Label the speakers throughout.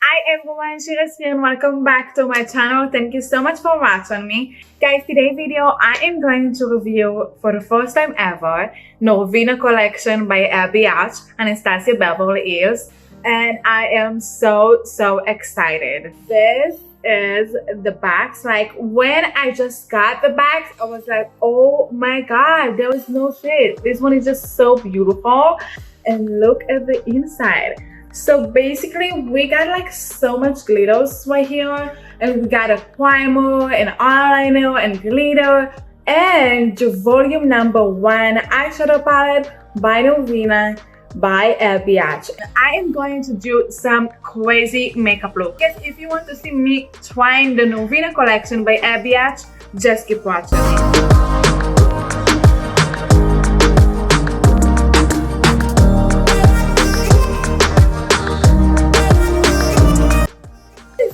Speaker 1: Hi everyone, Shira's here and welcome back to my channel. Thank you so much for watching me. Guys, today's video I am going to review for the first time ever Norvina collection by ABH Anastasia Beverly Hills, and I am so excited. This is the bags. Like when I just got the bags, I was like, oh my god, there was no shit. This one is just so beautiful, and look at the inside. So basically we got like so much glitters right here, and we got a primer and eyeliner and glitter and the volume number 1 eyeshadow palette by Norvina by ABH. I am going to do some crazy makeup look. Yes, if you want to see me trying the Norvina collection by ABH, just keep watching.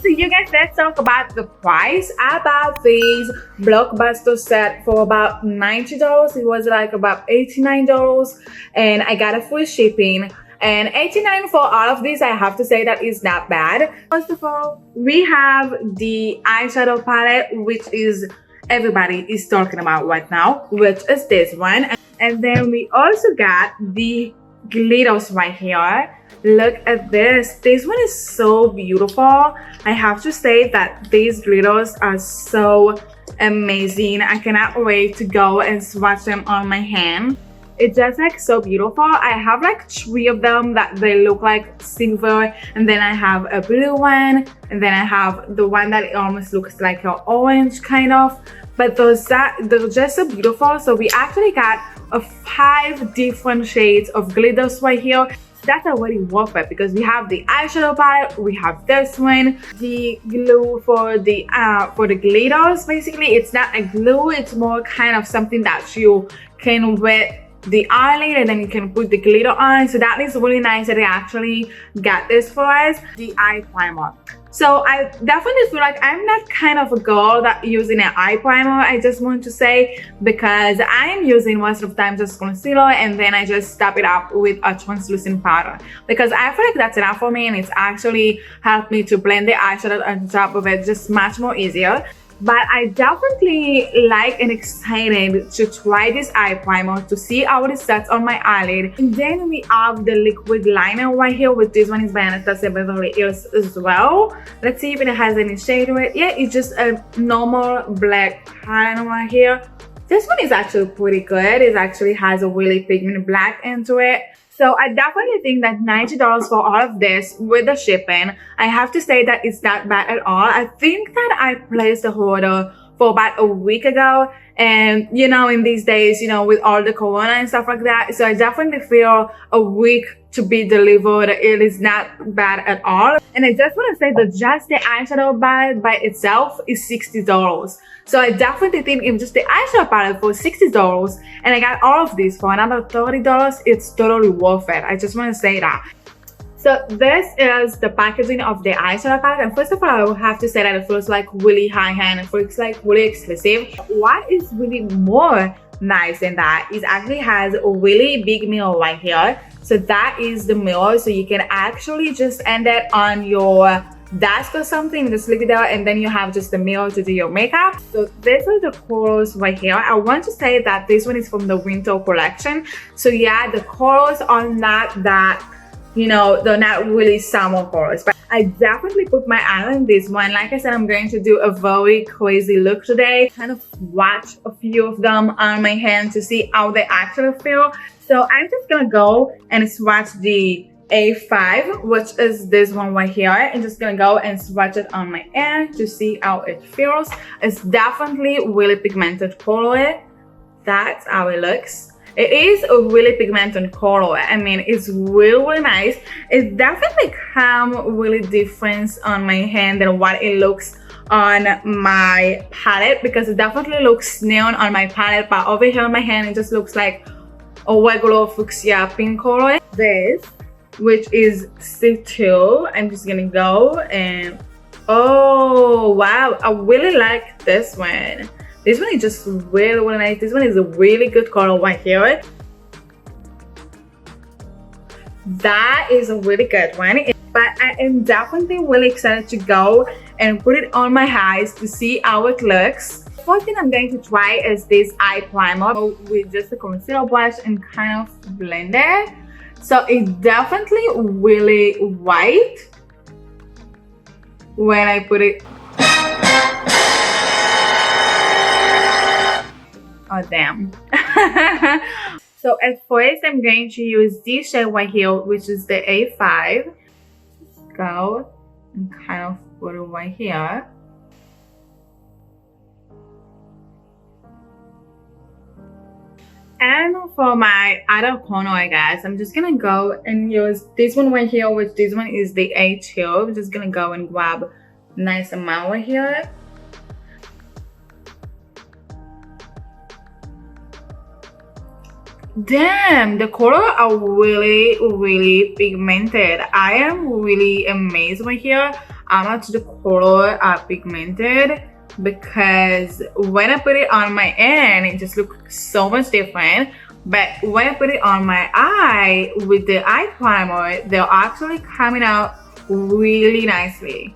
Speaker 1: You guys, let's talk about the price. I bought these Blockbuster set for about $90. It was like about $89, and I got a free shipping. And $89 for all of these, I have to say that is not bad. First of all, we have the eyeshadow palette, which is everybody is talking about right now, which is this one. And then we also got the glitters right here. Look at this. This one is so beautiful. I have to say that these glitters are so amazing. I cannot wait to go and swatch them on my hand. It's just like so beautiful. I have like 3 of them that they look like silver, and then I have a blue one, and then I have the one that almost looks like an orange kind of. But they're just so beautiful. So we actually got 5 different shades of glitters right here. That's already worth it because we have the eyeshadow palette, we have this one, the glue for the glitters. Basically, it's not a glue, it's more kind of something that you can wet the eyelid and then you can put the glitter on. So that is really nice that they actually got this for us. The eye primer. So I definitely feel like I'm not kind of a girl that using an eye primer, I just want to say, because I am using most of the time just concealer, and then I just top it up with a translucent powder, because I feel like that's enough for me, and it's actually helped me to blend the eyeshadow on top of it just much more easier. But I definitely like and excited to try this eye primer to see how it sets on my eyelid. And then we have the liquid liner right here, with this one is by Anastasia Beverly Hills as well. Let's see if it has any shade to it. Yeah, it's just a normal black liner right here. This one is actually pretty good. It actually has a really pigment black into it. So I definitely think that $90 for all of this with the shipping, I have to say that it's not bad at all. I think that I placed the order for about a week ago, and you know, in these days, you know, with all the corona and stuff like that, so I definitely feel a week to be delivered, it is not bad at all. And I just want to say that just the eyeshadow palette by itself is $60. So I definitely think if just the eyeshadow palette for $60 and I got all of these for another $30, it's totally worth it. I just want to say that. So this is the packaging of the eyeshadow palette, and first of all I will have to say that it feels like really high-end. It feels like really exclusive. What is really more nice than that is actually has a really big mirror right here. So that is the mirror, so you can actually just end it on your desk or something, just leave it there, and then you have just the mirror to do your makeup. So these are the colors right here. I want to say that this one is from the winter collection. So yeah, the colors are not that, you know, they're not really summer colors, but I definitely put my eye on this one. Like I said, I'm going to do a very crazy look today, kind of watch a few of them on my hand to see how they actually feel. So I'm just gonna go and swatch the A5, which is this one right here. I'm just gonna go and swatch it on my hand to see how it feels. It's definitely really pigmented color. That's how it looks. It is a really pigmented color. I mean, it's really nice. It definitely comes really different on my hand than what it looks on my palette, because it definitely looks neon on my palette, but over here on my hand it just looks like a regular fuchsia pink color. This, which is C2, I'm just gonna go and oh wow, I really like this one. This one is just really nice. This one is a really good color right here. That is a really good one. but I am definitely really excited to go and put it on my eyes to see how it looks. The first thing I'm going to try is this eye primer with just a concealer brush and kind of blend it. So it's definitely really white when I put it. Oh damn. So at first I'm going to use this shade right here, which is the A5. Just go and kind of put it right here. And for my outer corner, I guess, I'm just gonna go and use this one right here, which this one is the A2. I'm just gonna go and grab a nice amount right here. Damn, the color are really pigmented. I am really amazed right here how much the color are pigmented, because when I put it on my end it just looks so much different, but when I put it on my eye with the eye primer, they're actually coming out really nicely.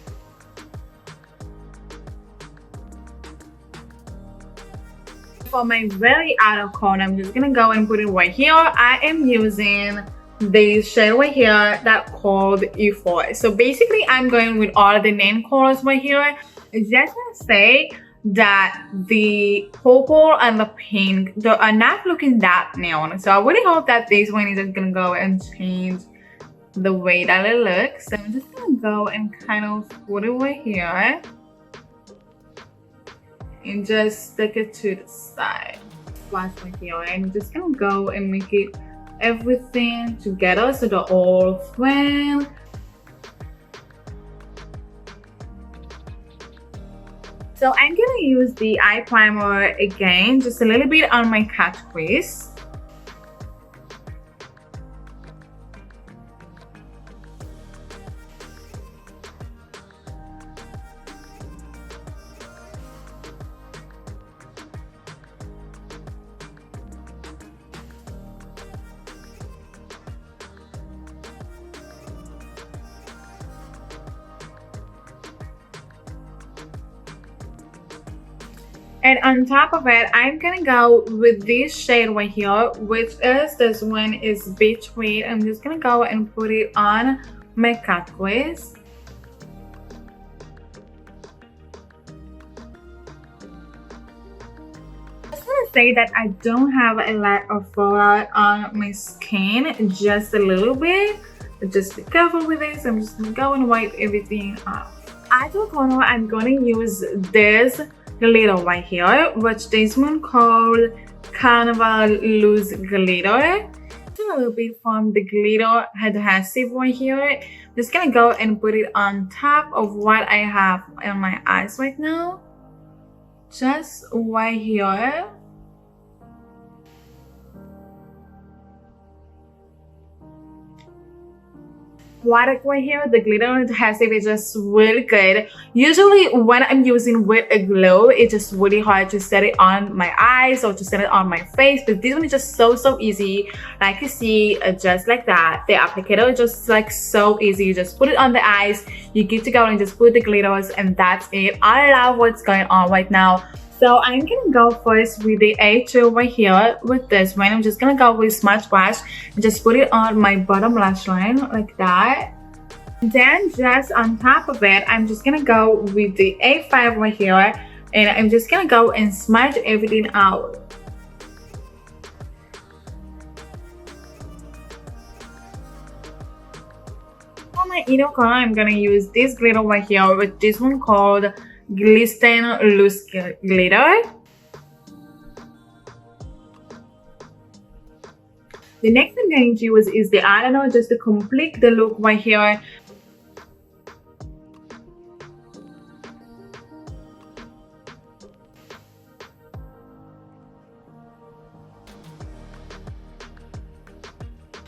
Speaker 1: For my very outer corner, I'm just gonna go and put it right here. I am using this shade right here that called E4. So basically I'm going with all the name colors right here. It's just gonna say that the purple and the pink, they are not looking that neon. So I really hope that this one is just gonna go and change the way that it looks. So I'm just gonna go and kind of put it right here and just stick it to the side. Splash right here. I'm just gonna go and make it everything together so they're all friend. So I'm gonna use the eye primer again, just a little bit on my cut crease. And on top of it, I'm gonna go with this shade right here, which is this one is Beach Read. I'm just gonna go and put it on my cut crease. I just want to say that I don't have a lot of fallout on my skin, just a little bit. But just be careful with this. I'm just gonna go and wipe everything off. At the corner, I'm gonna use this glitter right here, which this one called Carnival Loose Glitter. Just a little bit from the glitter adhesive right here. Just gonna go and put it on top of what I have on my eyes right now. Just right here. Product right here, the glitter adhesive is just really good. Usually when I'm using with a glow, it's just really hard to set it on my eyes or to set it on my face, but this one is just so easy. Like you see, just like that. The applicator is just like so easy. You just put it on the eyes, you get to go and just put the glitters, and that's it. I love what's going on right now. So I'm gonna go first with the A2 right here with this one. I'm just gonna go with smudge brush and just put it on my bottom lash line like that. Then just on top of it, I'm just gonna go with the A5 right here, and I'm just gonna go and smudge everything out. For my inner corner, I'm gonna use this glitter right here with this one called Glisten Loose Glitter. The next thing I'm going to use is the eyeliner just to complete the look right here.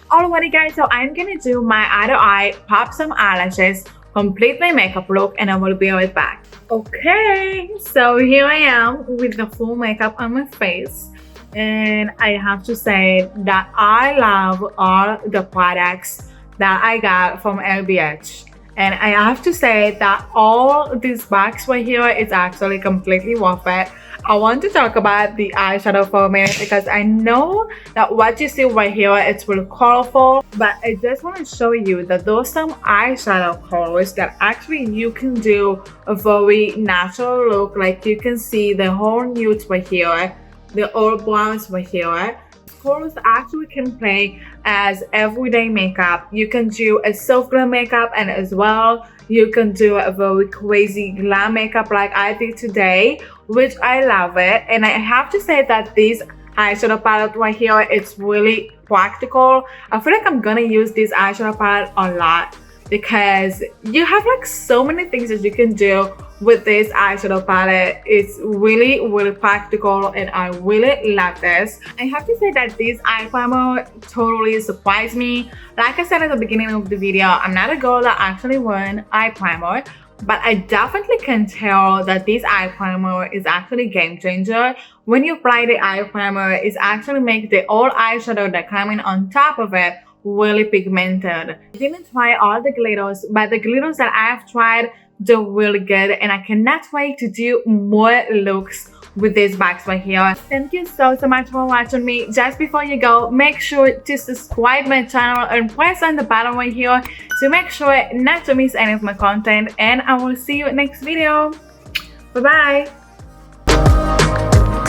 Speaker 1: Alrighty guys, so I'm gonna do my other eye, pop some eyelashes, complete my makeup look, and I will be right back. Okay, so here I am with the full makeup on my face, and I have to say that I love all the products that I got from ABH. And I have to say that all these bags right here is actually completely worth it. I want to talk about the eyeshadow for a minute because I know that what you see right here it's really colorful, but I just want to show you that those some eyeshadow colors that actually you can do a very natural look. Like you can see the whole nudes right here, the all browns right here. Colors actually can play as everyday makeup. You can do a soft glam makeup, and as well you can do a very crazy glam makeup like I did today, which I love it. And I have to say that this eyeshadow palette right here, it's really practical. I feel like I'm gonna use this eyeshadow palette a lot because you have like so many things that you can do with this eyeshadow palette. It's really practical and I really love this. I have to say that this eye primer totally surprised me. Like I said at the beginning of the video, I'm not a girl that actually wears eye primer, but I definitely can tell that this eye primer is actually a game changer. When you apply the eye primer, it actually makes the old eyeshadow that coming on top of it really pigmented. I didn't try all the glitters, but the glitters that I've tried do really good, and I cannot wait to do more looks with these bags right here. Thank you so much for watching me. Just before you go, make sure to subscribe my channel and press on the button right here to make sure not to miss any of my content, and I will see you next video. Bye bye.